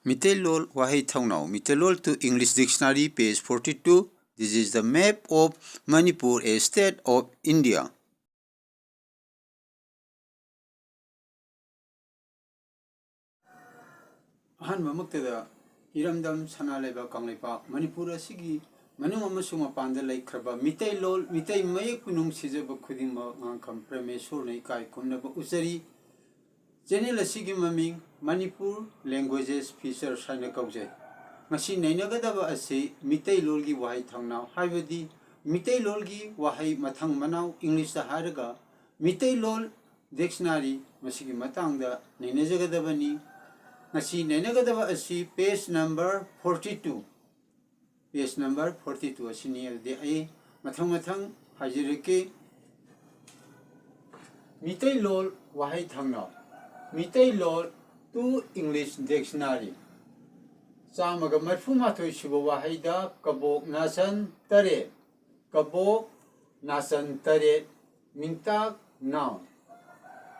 Meeteilol Waaheithangnau, Meeteilol to English Dictionary, page 42. This is the map of Manipur, a state of India. Ahanba maktada Hiramdam Sanaleba KANGLEIPAK Manipur asigi manung amasung mapanda laikhraba Meeteilol Meetei mayek punung sijaba khudingma ngangkham Prameshwar nei kai kumnaba usari channel asigi maming Manipur languages feature saina kaujai ngasi nainagadaba asi Meeteilol gi Waaheithangnau haibadi Meeteilol gi wahai mathang manau English da haraga Meeteilol dictionary masigi matangda nainajagadabani ngasi nainagadaba asi page number 42 page number 42 asini ade ai mathang hajireke Meeteilol Waaheithangnau Meeteilol to English dictionary Samaga marfumathoi suba wahaida kabok nasan tare kabok nasan tare mingtak noun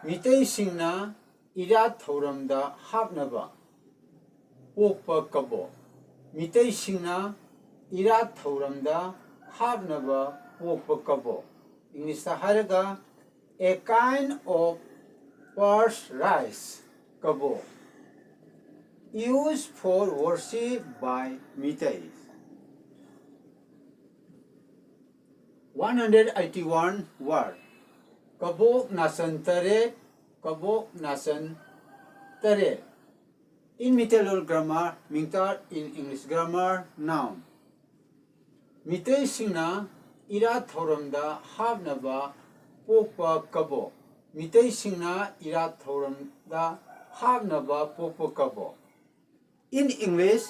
Meetei singna irat thoramda hapnaba pokpa kabok Meetei singna irat thoramda hapnaba pokpa kabok English ta haraga a kind of parched rice kabok used for worship by MEETEIS. 181 word. Kabok nasan tare, kabok nasan tare. In Meeteilol grammar, mingtar in English grammar, noun. Meetei singna ira thoramda habnaba pokpa kabok. Meetei singna ira thoramda habnaba pokpa kabok. In English,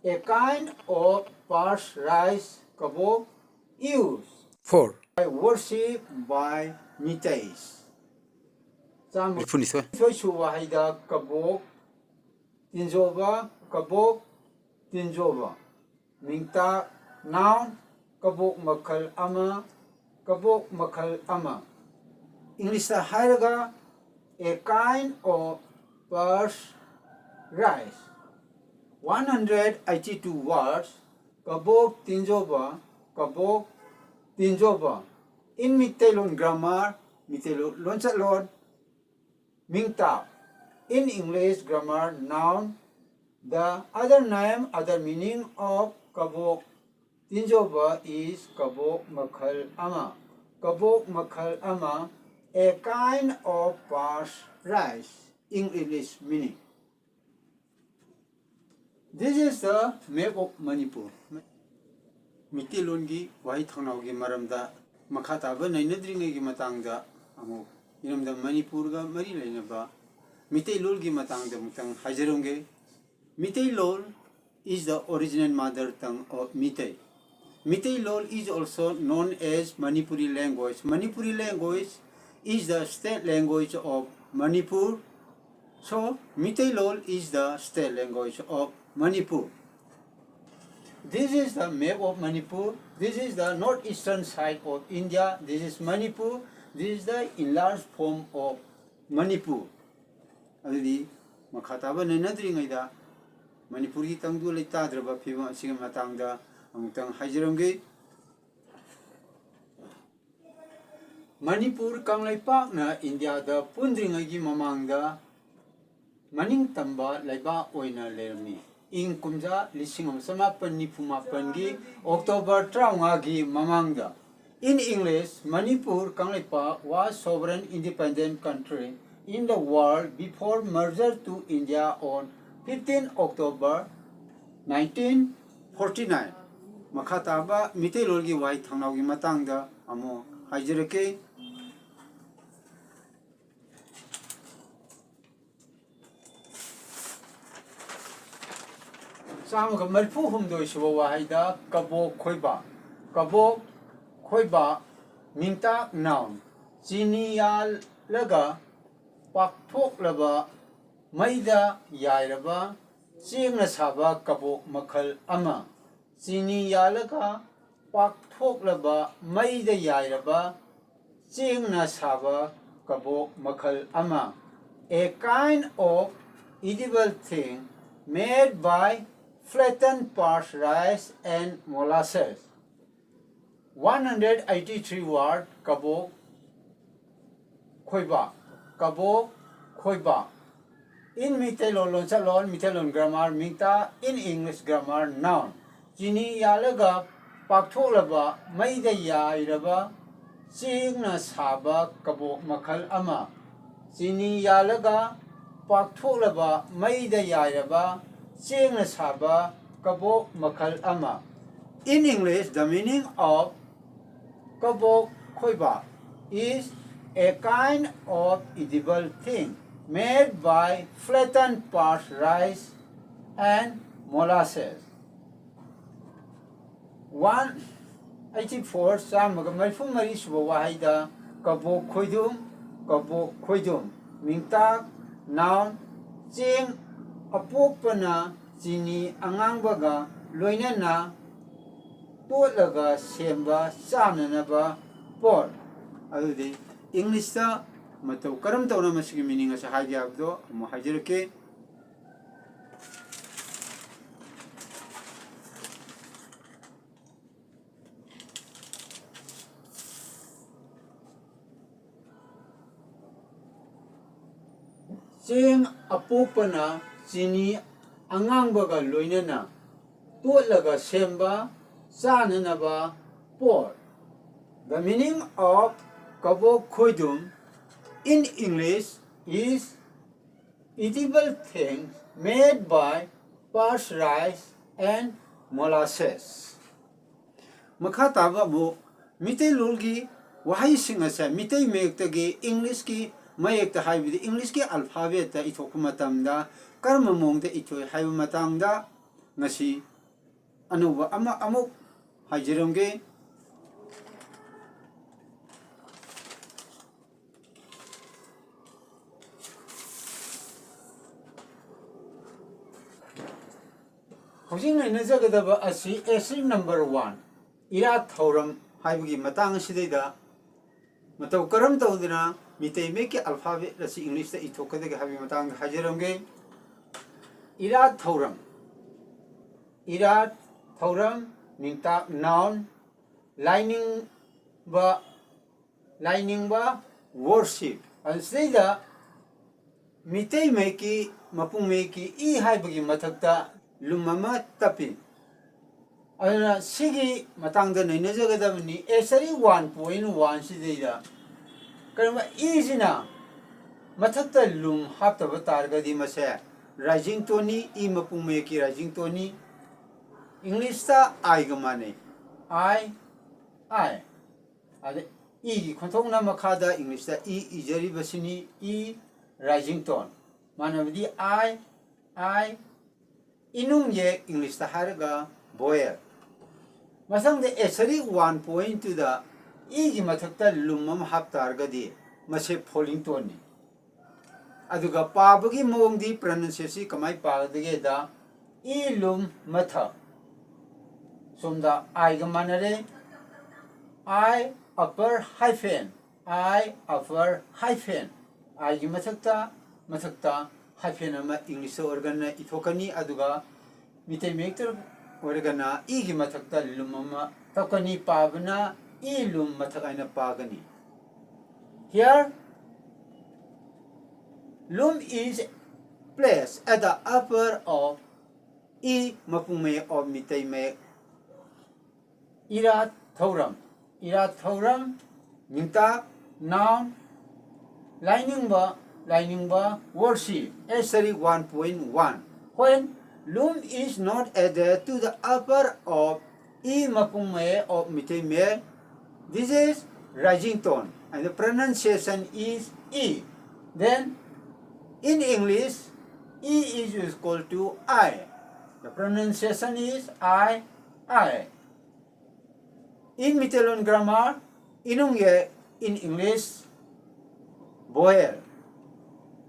a kind of parched rice kabok used for worship by MEETEIS. Haida kabok tinjoba mingta noun kabok makal ama English ta hairaga a kind of parched rice 182 words kabok tinjoba in Meeteilol grammar Meeteilol lonchalon mingta in English grammar noun the other name other meaning of kabok tinjoba is kabok makal ama a kind of parched rice in English meaning. This is the map of Manipur. Meeteilol gi Waaheithangnau gi maramda makhataba nainadringai gi matangda amu iramda Manipur ga mari lainaba Meeteilol gi matangda mutang hajarongge. Meeteilol is the original mother tongue of Meetei. Meeteilol is also known as Manipuri language. Manipuri language is the state language of Manipur. So Meeteilol is the state language of Manipur. This is the map of Manipur. This is the northeastern side of India. This is Manipur. This is the enlarged form of Manipur. Adidi makhataba nainadringaida Manipuri tangdu leitadraba phiba asiga matangda amutang haijarongge. Manipur KANGLEIPAK na India da pundringagi mamangda maning tamba laiba oina lermi. In kumja lising samapan ni pumapangi October 3 gi mamangda. In English, Manipur KANGLEIPAK was sovereign independent country in the world before merger to India on 15 October 1949. Makhataba Meeteilol gi Waaheithangnau gi matangda amo haijarake. Samaga marfu humdoi suba wahaida kabok khoiba mingta noun chiniya laga pakthok laba maida yairaba chengna saba kabok makal ama chiniya laga pakthok laba maida yairaba chengna saba kabok makal ama a kind of edible thing made by flattened parched rice and molasses. 183 word kabok khoiba, kabok khoiba. In Meeteilol Meeteilol grammar mingta, in English grammar noun. Jini yalaga paktholaba maida yairaba chingna saba kabok makal ama. Jini yalaga paktholaba maida yairaba chingna saba kabok makal ama. In English, the meaning of kabok khoiba is a kind of edible thing made by flattened parched rice and molasses. 184 Samaga Marifum Marisuba Wahida Kabok Khoidum Mingtak Noun Ching Apokpana Chini Angangbaga Loinana Tolaga Semba Sananaba Port. Adudi English ta matau karam tauna masigi meaning asa haji abdo mo hajirke Ching apopana chini angangbaga loinana tolaga semba sananaba por. The meaning of kabok khoidum in English is edible things made by parched rice and molasses. Makha taba bu Meeteilol gi wahai singasa Meetei mayek tagi English ki mayek ta haibidi English ki alphabet ta ithok matamda karma mong ta ithoi haibu matangda ngasi anuba amuk haijiramge Housing in Zagadaba asi essay number 1. Ira Thoram Haibugi Matang Sidida Matau Karam Todina Meetei make alphabet Rasi English the Itoka the Habi Matang Hajaramge Ira Thoram Minta noun lining ba worship and say the Meetei make Mapung make E Haibugi Matakta Lumama tapi. Ayana sigi matangda naina jagadabni esari 1.1 sidida. Karama izina mathakta lum haptaba targadi mase rising toni I mapume ki rising toni English ta I gamane I ade I konthongna makhada English ta I ijari basini I rising tone manabdi I Inung ye English ta haraga boyer. Masang de esari 1.2 da igi mathakta lumam hap targadi mase falling tone. Aduga pabagi mongdi pronunciation kamai pagadage da I lum matha. Sumda I gamanare I upper hyphen I gi mathakta hyphen ama English organa itokani aduga Meetei mekter organa igi mathakta lumama takani pabna I lum mathakaina pagani. Here lum is placed at the upper of I mapume of Meetei mek. Ira thoram minta noun lining ba worship essay 1.1 when lum is not added to the upper of I mapume of Meetei me. This is rising tone and the pronunciation is E. Then in English E is equal to I. The pronunciation is I. In Meeteilol grammar inung ye in English boyer.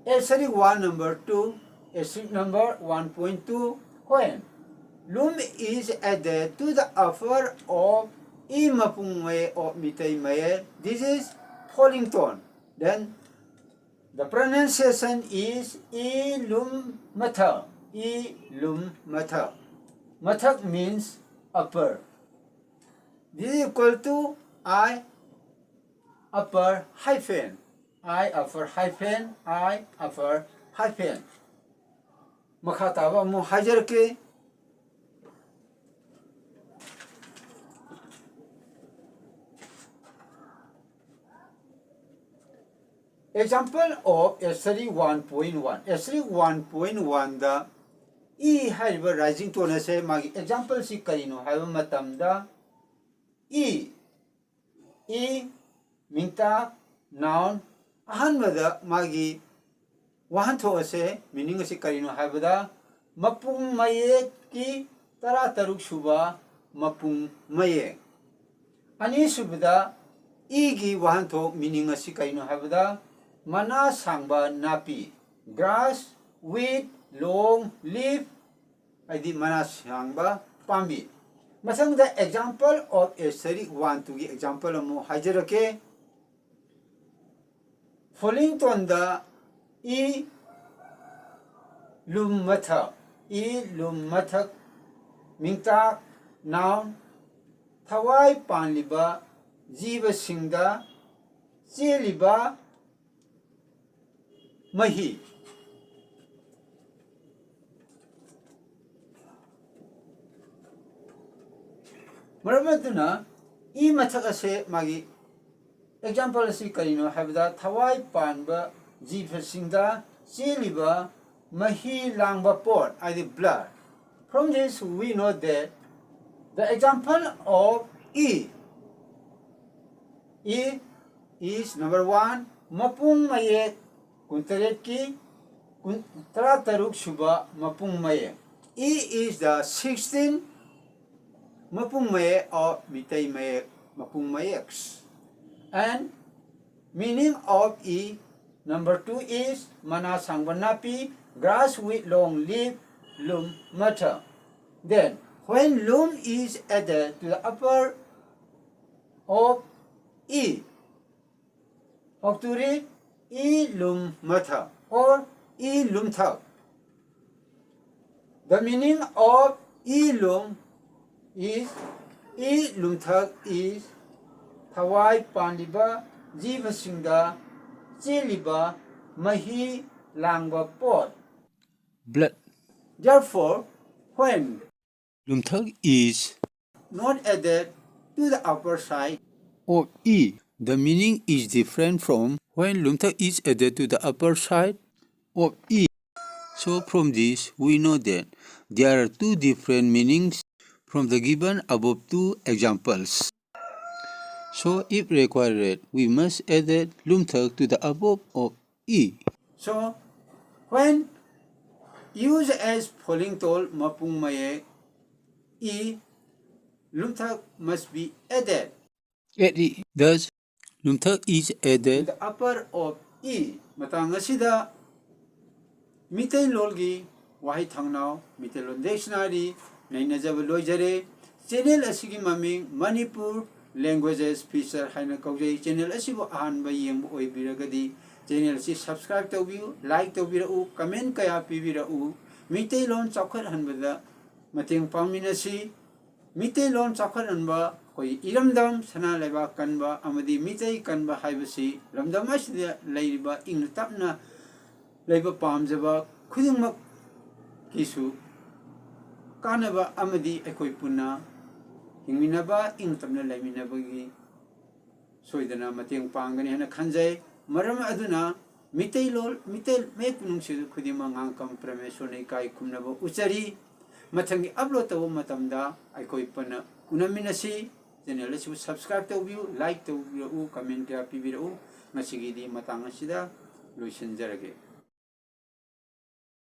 Essay 1 number 2, essay number 1.2 when lum is added to the upper of I mapume of Meetei me. This is falling tone. Then the pronunciation is I lum matha. E lum mathak. Mathak means upper. This is equal to I upper hyphen. I upper hyphen. I upper hyphen. Makha taba mo hajar ke. Example of S3 1.1. S3 1.1 da E haiba rising tone se magi example si karino haiba matam da E minta noun ahanbada magi wahantho se meaning si karino haiba da mapung mayek ki tara taruk suba mapung mayek. Ani subada E gi wahantho meaning si karino haiba da mana sangba napi, grass, wheat, long, leaf, adi mana sangba pambi. Masang the example of a seri one to give example of mo hajarake. Falling ton the E lum mathak, mingta noun, thawai panliba, jiva singda, cheliba, mahi. Maramaduna E mathak ase magi example si karino habda thawai panba jiva singda cheliba mahi langba pot adi blood. From this we know that the example of E is number 1 mapung mayek kuntaret ki tara taruk suba mapung mayek. E is the 16 mapung mayek of MEETEI mayek mapung mayeks. And meaning of E number 2 is mana sangbanapi grass with long leaf lum matter. Then when lum is added to the upper of E, of to read E lum matter or E lum thak. The meaning of E lum thak is thawai panliba jiva singda cheliba mahi langba pot blood. Therefore, when lum thak is not added to the upper side of E, the meaning is different from when lum thak is added to the upper side of E. So from this we know that there are two different meanings from the given above two examples. So if required, we must add lum thak to the above of E. So when used as falling tol mapung mayek E, lum thak must be added. Thus, lum thak is added to the upper of E. Matang asida Meeteilol Waaheithangnau Meeteilol Dictionary nainajaba loijare. Channel asigi maming Manipur languages feature haina kaujai. Channel asibo ahanba yengbu oibiragadi channel si subscribe tawbiu, like tawbirau, comment kaya pibirau. Meeteilol chawkhat hanbada mateng pangminasi. Meeteilol chawkhat hanba koi iramdam sana leba kanba amadi Meetei kanba haibasi lamdam asida leiriba ingna tapna leiba pamjaba khudingmak kisu kanaba amadi ekoi punna hingminaba ingtamna leiminabagi soidana mateng pangani hana khanjai. Maram aduna Meeteilol mek nungsi khudima ngangkam pramesonai kai kumnaba uchari mathangi upload tawo matamda ekoi punna unaminasi. Channel asibu subscribe tawbiu, like tawbiu, comment kaya pibirau. Ngasigidi matang asida loisinjarage.